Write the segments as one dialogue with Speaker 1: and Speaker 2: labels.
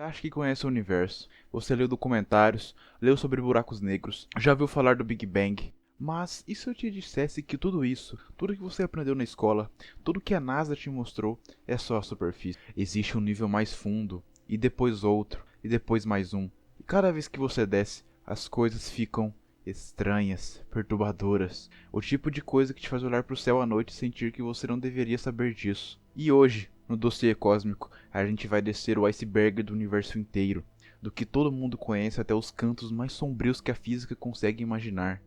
Speaker 1: Acha que conhece o universo. Você leu documentários, leu sobre buracos negros, já ouviu falar do Big Bang. Mas e se eu te dissesse que tudo isso, tudo que você aprendeu na escola, tudo que a NASA te mostrou, é só a superfície? Existe um nível mais fundo, e depois outro, e depois mais um. E cada vez que você desce, as coisas ficam estranhas, perturbadoras. O tipo de coisa que te faz olhar para o céu à noite e sentir que você não deveria saber disso. E hoje, no dossiê cósmico, a gente vai descer o iceberg do universo inteiro, do que todo mundo conhece até os cantos mais sombrios que a física consegue imaginar.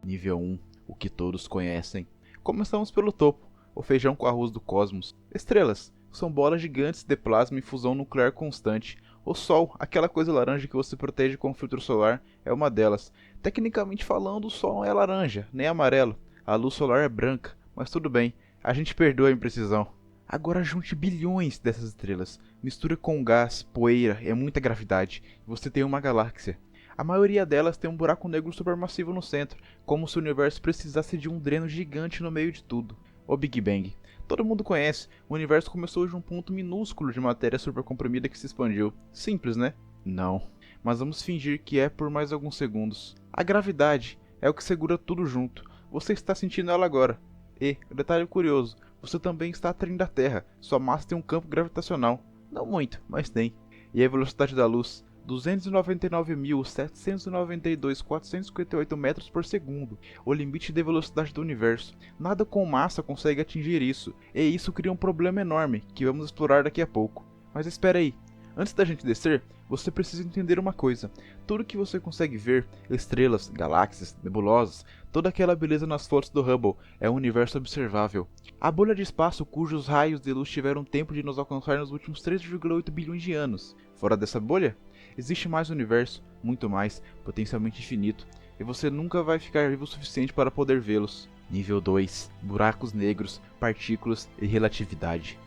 Speaker 1: Nível 1, o que todos conhecem. Começamos pelo topo, o feijão com arroz do cosmos. Estrelas, são bolas gigantes de plasma em fusão nuclear constante. O Sol, aquela coisa laranja que você protege com o filtro solar, é uma delas. Tecnicamente falando, o Sol não é laranja, nem amarelo. A luz solar é branca, mas tudo bem, a gente perdoa a imprecisão. Agora junte bilhões dessas estrelas, mistura com gás, poeira e muita gravidade, e você tem uma galáxia. A maioria delas tem um buraco negro supermassivo no centro, como se o universo precisasse de um dreno gigante no meio de tudo. O Big Bang. Todo mundo conhece, o universo começou de um ponto minúsculo de matéria supercomprimida que se expandiu. Simples, né? Não. Mas vamos fingir que é por mais alguns segundos. A gravidade é o que segura tudo junto. Você está sentindo ela agora. E, detalhe curioso, você também está atraindo a Terra. Sua massa tem um campo gravitacional. Não muito, mas tem. E a velocidade da luz? 299.792.458 metros por segundo, o limite de velocidade do universo. Nada com massa consegue atingir isso, e isso cria um problema enorme, que vamos explorar daqui a pouco. Mas espera aí, antes da gente descer, você precisa entender uma coisa. Tudo que você consegue ver, estrelas, galáxias, nebulosas, toda aquela beleza nas fotos do Hubble, é um universo observável. A bolha de espaço cujos raios de luz tiveram tempo de nos alcançar nos últimos 3,8 bilhões de anos. Fora dessa bolha, existe mais universo, muito mais, potencialmente infinito, e você nunca vai ficar vivo o suficiente para poder vê-los. Nível 2, buracos negros, partículas e relatividade.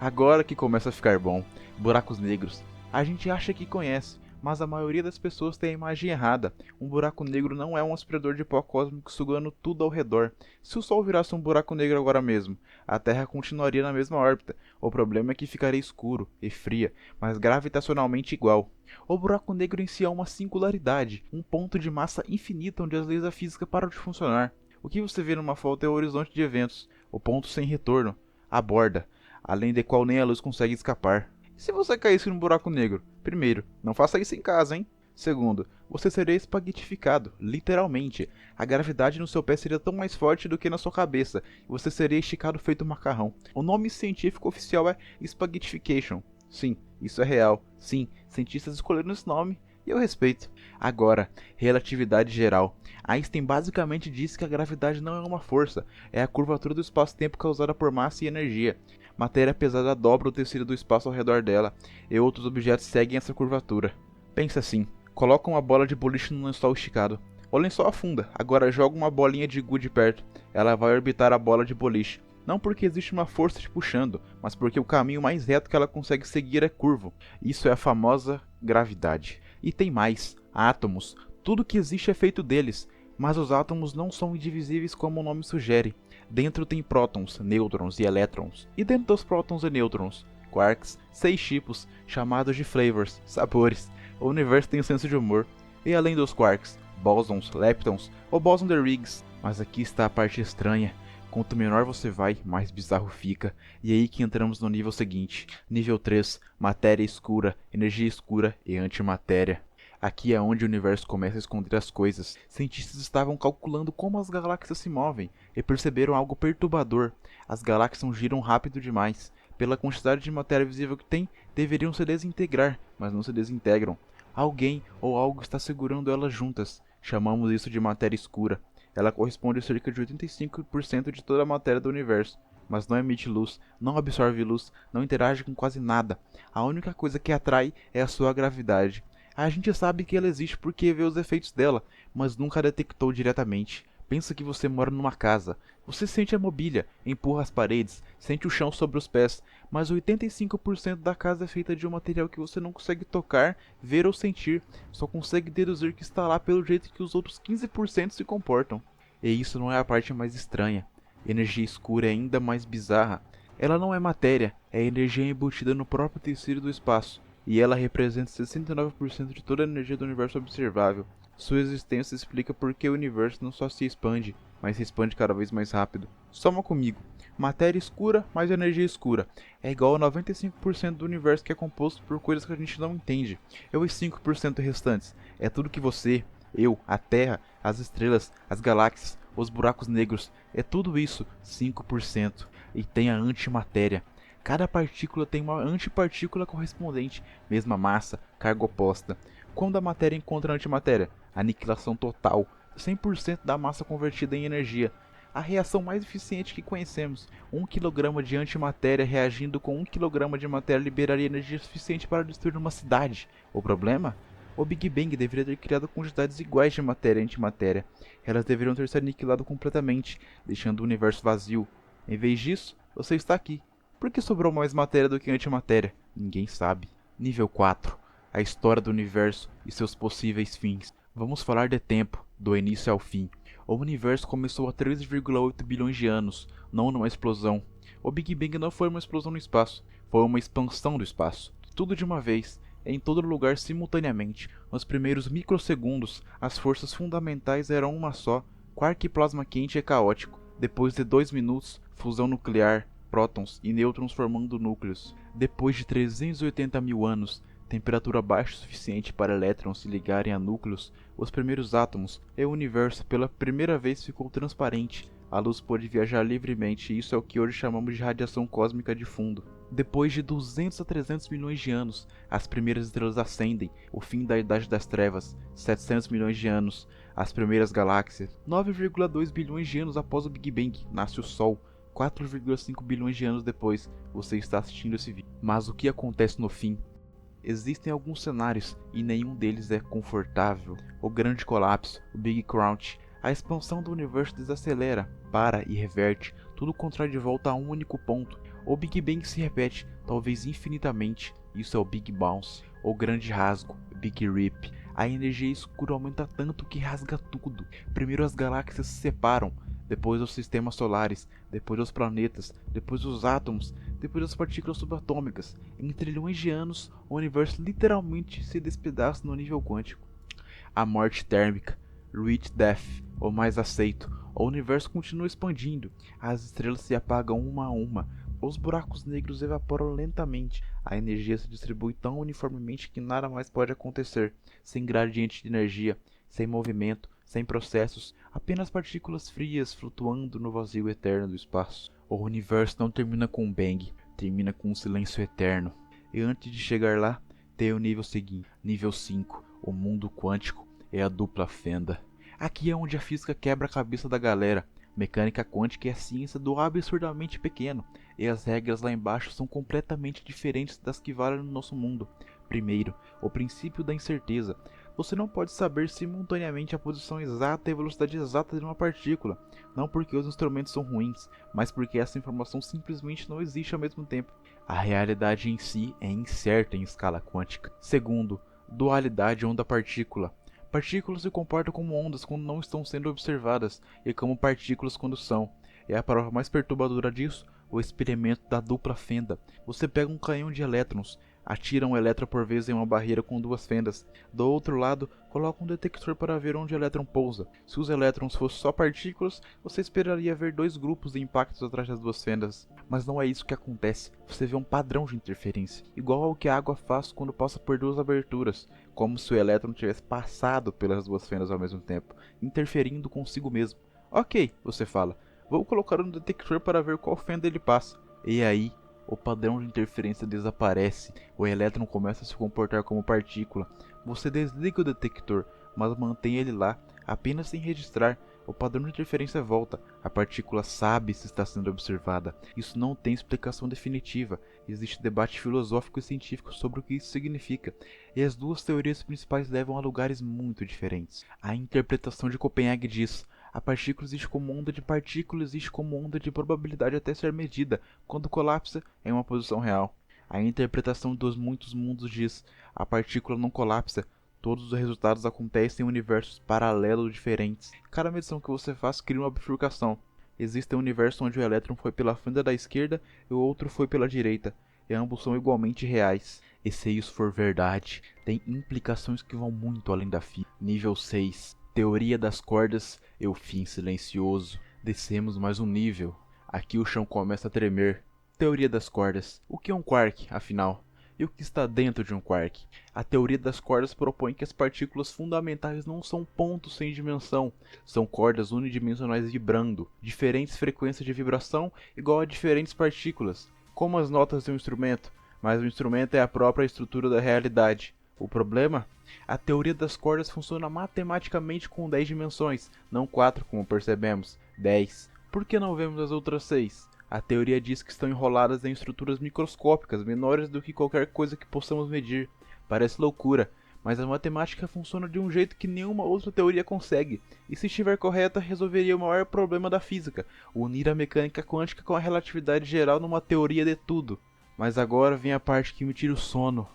Speaker 1: Agora que começa a ficar bom. Buracos negros. A gente acha que conhece, mas a maioria das pessoas tem a imagem errada. Um buraco negro não é um aspirador de pó cósmico sugando tudo ao redor. Se o Sol virasse um buraco negro agora mesmo, a Terra continuaria na mesma órbita. O problema é que ficaria escuro e fria, mas gravitacionalmente igual. O buraco negro em si é uma singularidade, um ponto de massa infinita onde as leis da física param de funcionar. O que você vê numa foto é o horizonte de eventos, o ponto sem retorno, a borda, além de qual nem a luz consegue escapar. E se você caísse num buraco negro? Primeiro, não faça isso em casa, hein? Segundo, você seria espaguetificado, literalmente. A gravidade no seu pé seria tão mais forte do que na sua cabeça, e você seria esticado feito macarrão. O nome científico oficial é spaghettification. Sim, isso é real. Sim, cientistas escolheram esse nome, e eu respeito. Agora, relatividade geral. Einstein basicamente disse que a gravidade não é uma força, é a curvatura do espaço-tempo causada por massa e energia. Matéria pesada dobra o tecido do espaço ao redor dela, e outros objetos seguem essa curvatura. Pensa assim, coloca uma bola de boliche num lençol esticado. O lençol afunda, agora joga uma bolinha de gude perto. Ela vai orbitar a bola de boliche. Não porque existe uma força te puxando, mas porque o caminho mais reto que ela consegue seguir é curvo. Isso é a famosa gravidade. E tem mais, átomos. Tudo que existe é feito deles, mas os átomos não são indivisíveis como o nome sugere. Dentro tem prótons, nêutrons e elétrons. E dentro dos prótons e nêutrons, quarks, 6 tipos, chamados de flavors, sabores. O universo tem um senso de humor. E além dos quarks, bósons, leptons ou bóson de Higgs. Mas aqui está a parte estranha. Quanto menor você vai, mais bizarro fica. E é aí que entramos no nível seguinte. Nível 3, matéria escura, energia escura e antimatéria. Aqui é onde o universo começa a esconder as coisas. Cientistas estavam calculando como as galáxias se movem e perceberam algo perturbador. As galáxias giram rápido demais. Pela quantidade de matéria visível que tem, deveriam se desintegrar, mas não se desintegram. Alguém ou algo está segurando elas juntas. Chamamos isso de matéria escura. Ela corresponde a cerca de 85% de toda a matéria do universo. Mas não emite luz, não absorve luz, não interage com quase nada. A única coisa que atrai é a sua gravidade. A gente sabe que ela existe porque vê os efeitos dela, mas nunca a detectou diretamente. Pensa que você mora numa casa. Você sente a mobília, empurra as paredes, sente o chão sobre os pés, mas 85% da casa é feita de um material que você não consegue tocar, ver ou sentir. Só consegue deduzir que está lá pelo jeito que os outros 15% se comportam. E isso não é a parte mais estranha. Energia escura é ainda mais bizarra. Ela não é matéria, é energia embutida no próprio tecido do espaço, e ela representa 69% de toda a energia do universo observável. Sua existência explica por que o universo não só se expande, mas se expande cada vez mais rápido. Soma comigo. Matéria escura mais energia escura é igual a 95% do universo, que é composto por coisas que a gente não entende. E os 5% restantes é tudo que você, eu, a Terra, as estrelas, as galáxias, os buracos negros, é tudo isso, 5%. E tem a antimatéria. Cada partícula tem uma antipartícula correspondente, mesma massa, carga oposta. Quando a matéria encontra a antimatéria? Aniquilação total, 100% da massa convertida em energia. A reação mais eficiente que conhecemos. 1 kg de antimatéria reagindo com 1 kg de matéria liberaria energia suficiente para destruir uma cidade. O problema? O Big Bang deveria ter criado quantidades iguais de matéria e antimatéria. Elas deveriam ter se aniquilado completamente, deixando o universo vazio. Em vez disso, você está aqui. Por que sobrou mais matéria do que antimatéria? Ninguém sabe. Nível 4. A história do universo e seus possíveis fins. Vamos falar de tempo, do início ao fim. O universo começou há 13,8 bilhões de anos, não numa explosão. O Big Bang não foi uma explosão no espaço, foi uma expansão do espaço. Tudo de uma vez, em todo lugar simultaneamente. Nos primeiros microsegundos, as forças fundamentais eram uma só: quark e plasma quente e caótico. Depois de 2 minutos, fusão nuclear, prótons e nêutrons formando núcleos. Depois de 380 mil anos, temperatura baixa o suficiente para elétrons se ligarem a núcleos, os primeiros átomos, e o universo pela primeira vez ficou transparente. A luz pôde viajar livremente, e isso é o que hoje chamamos de radiação cósmica de fundo. Depois de 200 a 300 milhões de anos, as primeiras estrelas ascendem, o fim da Idade das Trevas. 700 milhões de anos, as primeiras galáxias. 9,2 bilhões de anos após o Big Bang, nasce o Sol. 4,5 bilhões de anos depois, você está assistindo esse vídeo. Mas o que acontece no fim? Existem alguns cenários e nenhum deles é confortável. O grande colapso, o Big Crunch, a expansão do universo desacelera, para e reverte, tudo contrai de volta a um único ponto. O Big Bang se repete, talvez infinitamente, isso é o Big Bounce. O grande rasgo, Big Rip, a energia escura aumenta tanto que rasga tudo. Primeiro as galáxias se separam, depois os sistemas solares, depois os planetas, depois os átomos, depois as partículas subatômicas. Em trilhões de anos, o universo literalmente se despedaça no nível quântico. A morte térmica, Rich Death, ou mais aceito, o universo continua expandindo, as estrelas se apagam uma a uma, os buracos negros evaporam lentamente, a energia se distribui tão uniformemente que nada mais pode acontecer, sem gradiente de energia, sem movimento, sem processos, apenas partículas frias flutuando no vazio eterno do espaço. O universo não termina com um bang, termina com um silêncio eterno. E antes de chegar lá, tem o nível seguinte, nível 5, o mundo quântico, é a dupla fenda. Aqui é onde a física quebra a cabeça da galera. Mecânica quântica é a ciência do absurdamente pequeno, e as regras lá embaixo são completamente diferentes das que valem no nosso mundo. Primeiro, o princípio da incerteza. Você não pode saber simultaneamente a posição exata e a velocidade exata de uma partícula, não porque os instrumentos são ruins, mas porque essa informação simplesmente não existe ao mesmo tempo. A realidade em si é incerta em escala quântica. Segundo, dualidade onda-partícula. Partículas se comportam como ondas quando não estão sendo observadas, e como partículas quando são. É a prova mais perturbadora disso, o experimento da dupla fenda. Você pega um canhão de elétrons, atira um elétron por vez em uma barreira com 2 fendas. Do outro lado, coloca um detector para ver onde o elétron pousa. Se os elétrons fossem só partículas, você esperaria ver 2 grupos de impactos atrás das 2 fendas. Mas não é isso que acontece. Você vê um padrão de interferência, igual ao que a água faz quando passa por 2 aberturas, como se o elétron tivesse passado pelas 2 fendas ao mesmo tempo, interferindo consigo mesmo. Ok, você fala, vou colocar um detector para ver qual fenda ele passa. E aí, o padrão de interferência desaparece, o elétron começa a se comportar como partícula. Você desliga o detector, mas mantém ele lá, apenas sem registrar. O padrão de interferência volta, a partícula sabe se está sendo observada. Isso não tem explicação definitiva, existe debate filosófico e científico sobre o que isso significa, e as duas teorias principais levam a lugares muito diferentes. A interpretação de Copenhague diz: a partícula existe como onda de partícula, existe como onda de probabilidade até ser medida, quando colapsa em uma posição real. A interpretação dos muitos mundos diz: a partícula não colapsa, todos os resultados acontecem em universos paralelos diferentes. Cada medição que você faz cria uma bifurcação. Existe um universo onde o elétron foi pela fenda da esquerda e o outro foi pela direita, e ambos são igualmente reais. E se isso for verdade, tem implicações que vão muito além da física. Nível 6. Teoria das cordas e o fim silencioso. Descemos mais um nível. Aqui o chão começa a tremer. Teoria das cordas. O que é um quark, afinal? E o que está dentro de um quark? A teoria das cordas propõe que as partículas fundamentais não são pontos sem dimensão, são cordas unidimensionais vibrando, diferentes frequências de vibração igual a diferentes partículas, como as notas de um instrumento, mas o instrumento é a própria estrutura da realidade. O problema? A teoria das cordas funciona matematicamente com 10 dimensões, não 4 como percebemos, 10. Por que não vemos as outras 6? A teoria diz que estão enroladas em estruturas microscópicas, menores do que qualquer coisa que possamos medir. Parece loucura, mas a matemática funciona de um jeito que nenhuma outra teoria consegue, e se estiver correta, resolveria o maior problema da física, unir a mecânica quântica com a relatividade geral numa teoria de tudo. Mas agora vem a parte que me tira o sono.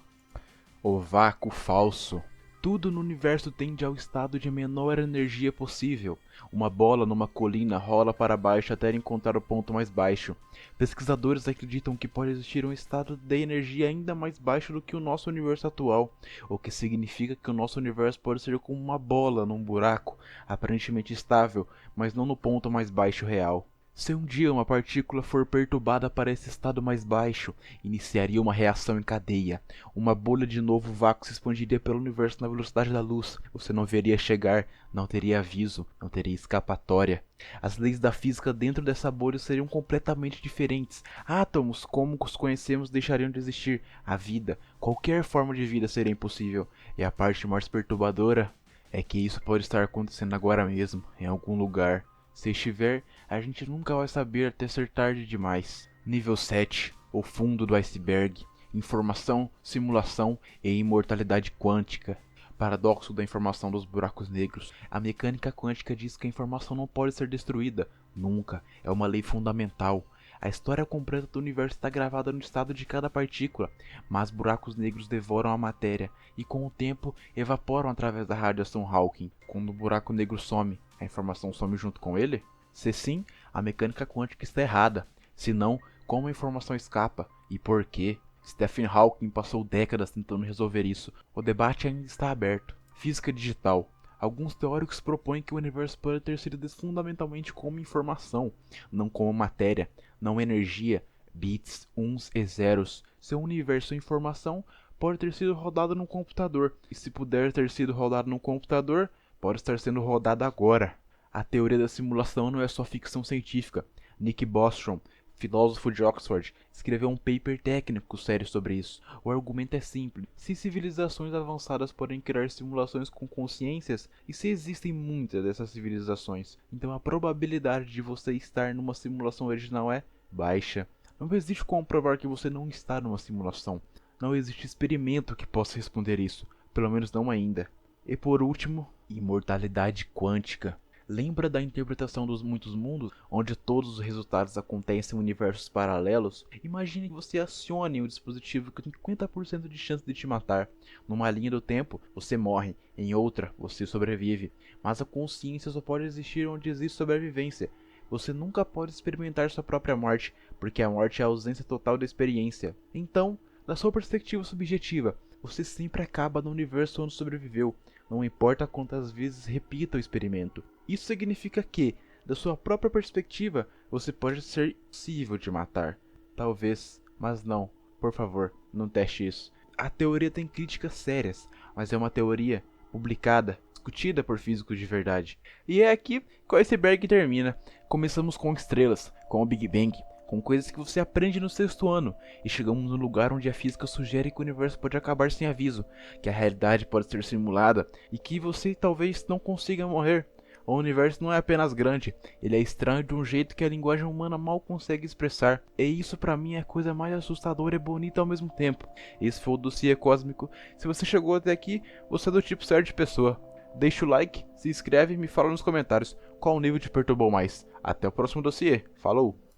Speaker 1: O vácuo falso. Tudo no universo tende ao estado de menor energia possível. Uma bola numa colina rola para baixo até encontrar o ponto mais baixo. Pesquisadores acreditam que pode existir um estado de energia ainda mais baixo do que o nosso universo atual, o que significa que o nosso universo pode ser como uma bola num buraco, aparentemente estável, mas não no ponto mais baixo real. Se um dia uma partícula for perturbada para esse estado mais baixo, iniciaria uma reação em cadeia. Uma bolha de novo vácuo se expandiria pelo universo na velocidade da luz. Você não veria chegar, não teria aviso, não teria escapatória. As leis da física dentro dessa bolha seriam completamente diferentes. Átomos, como os conhecemos, deixariam de existir. A vida, qualquer forma de vida seria impossível. E a parte mais perturbadora é que isso pode estar acontecendo agora mesmo, em algum lugar. Se estiver, a gente nunca vai saber até ser tarde demais. Nível 7. O fundo do iceberg. Informação, simulação e imortalidade quântica. Paradoxo da informação dos buracos negros. A mecânica quântica diz que a informação não pode ser destruída. Nunca. É uma lei fundamental. A história completa do universo está gravada no estado de cada partícula, mas buracos negros devoram a matéria e com o tempo evaporam através da radiação Hawking. Quando o buraco negro some, a informação some junto com ele? Se sim, a mecânica quântica está errada. Se não, como a informação escapa? E por quê? Stephen Hawking passou décadas tentando resolver isso. O debate ainda está aberto. Física digital. Alguns teóricos propõem que o universo pode ter sido fundamentalmente como informação, não como matéria, não energia, bits, uns e zeros. Seu universo é informação pode ter sido rodado num computador, e se puder ter sido rodado num computador, pode estar sendo rodado agora. A teoria da simulação não é só ficção científica. Nick Bostrom, filósofo de Oxford, escreveu um paper técnico sério sobre isso. O argumento é simples. Se civilizações avançadas podem criar simulações com consciências, e se existem muitas dessas civilizações, então a probabilidade de você estar numa simulação original é baixa. Não existe como provar que você não está numa simulação. Não existe experimento que possa responder isso, pelo menos não ainda. E por último, imortalidade quântica. Lembra da interpretação dos muitos mundos, onde todos os resultados acontecem em universos paralelos? Imagine que você acione um dispositivo que tem 50% de chance de te matar. Numa linha do tempo, você morre, em outra, você sobrevive. Mas a consciência só pode existir onde existe sobrevivência. Você nunca pode experimentar sua própria morte, porque a morte é a ausência total da experiência. Então, da sua perspectiva subjetiva, você sempre acaba no universo onde sobreviveu, não importa quantas vezes repita o experimento. Isso significa que, da sua própria perspectiva, você pode ser possível de matar. Talvez, mas não. Por favor, não teste isso. A teoria tem críticas sérias, mas é uma teoria publicada, discutida por físicos de verdade. E é aqui que o iceberg termina. Começamos com estrelas, com o Big Bang, com coisas que você aprende no sexto ano, e chegamos no lugar onde a física sugere que o universo pode acabar sem aviso, que a realidade pode ser simulada e que você talvez não consiga morrer. O universo não é apenas grande, ele é estranho de um jeito que a linguagem humana mal consegue expressar, e isso pra mim é a coisa mais assustadora e bonita ao mesmo tempo. Esse foi o Dossiê Cósmico. Se você chegou até aqui, você é do tipo certo de pessoa. Deixa o like, se inscreve e me fala nos comentários qual nível te perturbou mais. Até o próximo dossiê. Falou!